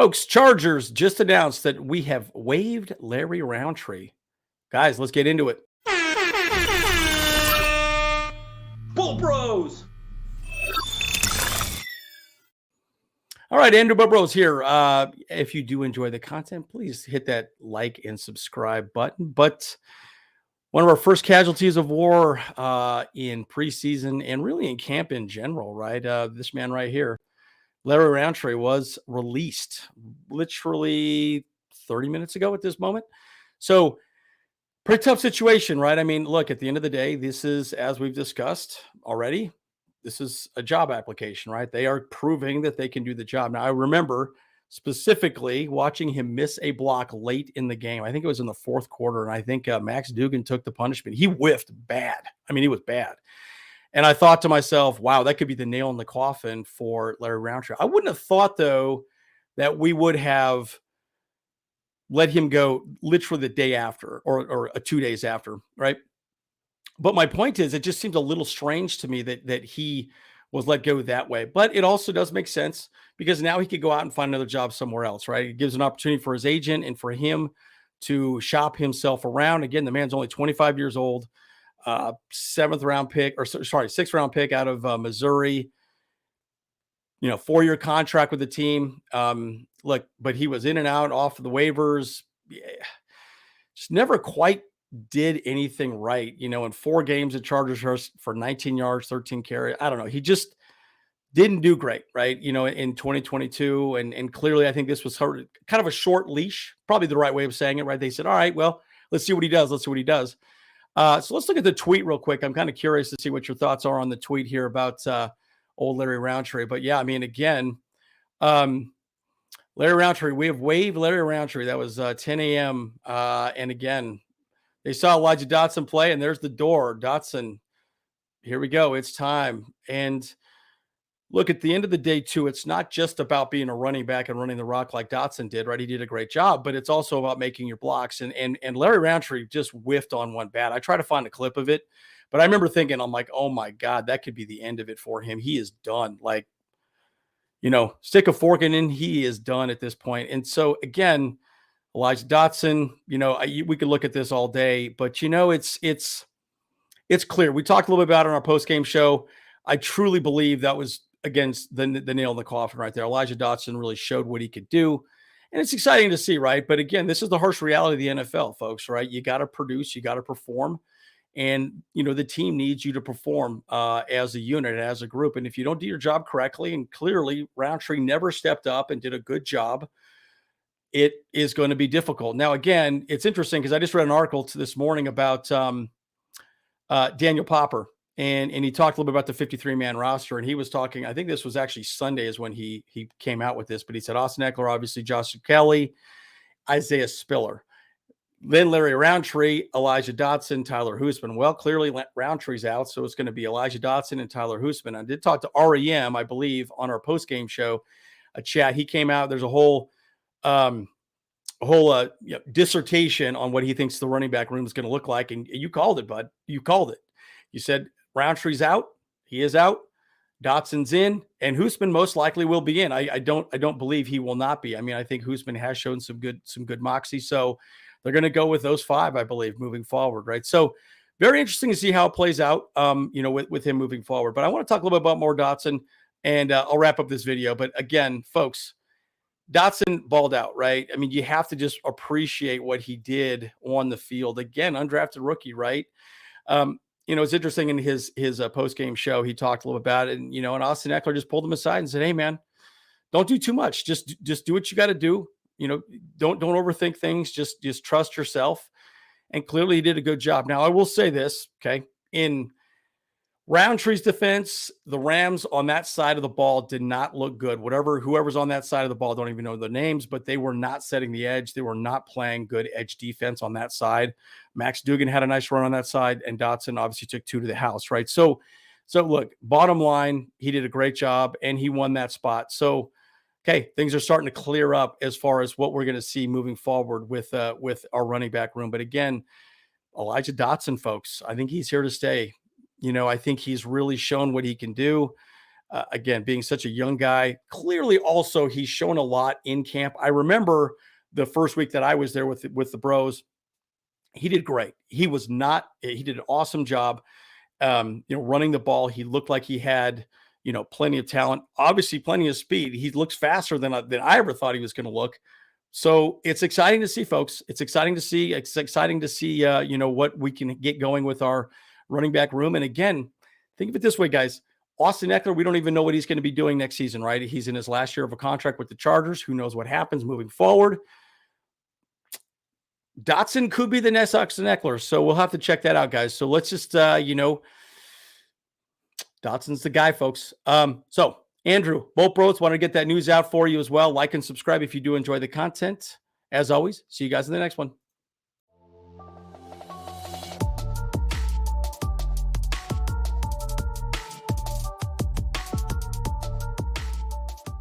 Folks, Chargers just announced that we have waived Larry Roundtree. Guys, let's get into it. Bull Bros! All right, Andrew Bros here. If you do enjoy the content, please hit that like and subscribe button. But one of our first casualties of war in preseason and really in camp in general, right? This man right here, Larry Roundtree, was released literally 30 minutes ago at this moment. So pretty tough situation, right? I mean, look, at the end of the day, this is, as we've discussed already, this is a job application, right? They are proving that they can do the job. Now, I remember specifically watching him miss a block late in the game. I think it was in the fourth quarter, and I think Max Duggan took the punishment. He whiffed bad. I mean, he was bad. And I thought to myself, wow, that could be the nail in the coffin for Larry Roundtree. I wouldn't have thought, though, that we would have let him go literally the day after or 2 days after, right? But my point is, it just seems a little strange to me that he was let go that way. But it also does make sense because now he could go out and find another job somewhere else, right? It gives an opportunity for his agent and for him to shop himself around. Again, the man's only 25 years old, sixth round pick out of Missouri. 4-year contract with the team. Look, but he was in and out off of the waivers. Yeah, just never quite did anything right. In 4 games at Chargers for 19 yards, 13 carries. I don't know. He just didn't do great, right? In 2022. And clearly, I think this was kind of a short leash, probably the right way of saying it, right? They said, all right, well, let's see what he does. So let's look at the tweet real quick. I'm kind of curious to see what your thoughts are on the tweet here about old Larry Roundtree. But yeah, I mean, again, Larry Roundtree, we have waived Larry Roundtree. That was 10 a.m. And again, they saw Elijah Dotson play, and there's the door. Dotson, here we go. It's time. And look, at the end of the day, too, it's not just about being a running back and running the rock like Dotson did, right? He did a great job, but it's also about making your blocks. And Larry Roundtree just whiffed on one bad. I try to find a clip of it, but I remember thinking, I'm like, oh my God, that could be the end of it for him. He is done. Like, stick a fork in, he is done at this point. And so again, Elijah Dotson, we could look at this all day, but it's clear. We talked a little bit about it on our post-game show. I truly believe that was against the nail in the coffin right there. Elijah Dotson really showed what he could do. And it's exciting to see, right? But again, this is the harsh reality of the NFL, folks, right? You got to produce, you got to perform. And, the team needs you to perform as a unit, as a group. And if you don't do your job correctly, and clearly Roundtree never stepped up and did a good job, it is going to be difficult. Now, again, it's interesting because I just read an article this morning about Daniel Popper, and he talked a little bit about the 53-man roster, and he was talking, I think this was actually Sunday is when he came out with this, but he said Austin Eckler, obviously Josh Kelly, Isaiah Spiller, then Larry Roundtree, Elijah Dotson, Tyler Hoosman. Well, clearly Roundtree's out, so it's going to be Elijah Dotson and Tyler Hoosman. I did talk to REM, I believe, on our post-game show, a chat. He came out. There's a whole dissertation on what he thinks the running back room is going to look like. And you called it, bud. You called it. You said Roundtree's out. He is out. Dotson's in, and Hoosman most likely will be in. I don't believe he will not be. I mean, I think Hoosman has shown some good moxie. So they're going to go with those 5, I believe, moving forward. Right. So very interesting to see how it plays out, with him moving forward. But I want to talk a little bit about more Dotson, and I'll wrap up this video. But again, folks, Dotson balled out, right? I mean, you have to just appreciate what he did on the field. Again, undrafted rookie, right? It's interesting in his post-game show, he talked a little bit about it, and Austin Eckler just pulled him aside and said, hey, man, don't do too much. Just do what you got to do. Don't overthink things. Just trust yourself. And clearly he did a good job. Now, I will say this, okay? In Roundtree's defense, the Rams on that side of the ball did not look good. Whoever's on that side of the ball, don't even know their names, but they were not setting the edge. They were not playing good edge defense on that side. Max Duggan had a nice run on that side, and Dotson obviously took 2 to the house, right? So look, bottom line, he did a great job, and he won that spot. So, okay, things are starting to clear up as far as what we're going to see moving forward with our running back room. But again, Elijah Dotson, folks, I think he's here to stay. I think he's really shown what he can do. again, being such a young guy. Clearly, also, he's shown a lot in camp. I remember the first week that I was there with the Bros. He did great. He did an awesome job, running the ball. He looked like he had, plenty of talent, obviously plenty of speed. He looks faster than I ever thought he was going to look. So it's exciting to see, folks. It's exciting to see. What we can get going with our running back room. And again, think of it this way, guys. Austin Eckler, we don't even know what he's going to be doing next season, right? He's in his last year of a contract with the Chargers. Who knows what happens moving forward? Dotson could be the next Austin Eckler. So we'll have to check that out, guys. So let's just, Dotson's the guy, folks. So Andrew, both bros, want to get that news out for you as well. Like and subscribe if you do enjoy the content. As always, see you guys in the next one.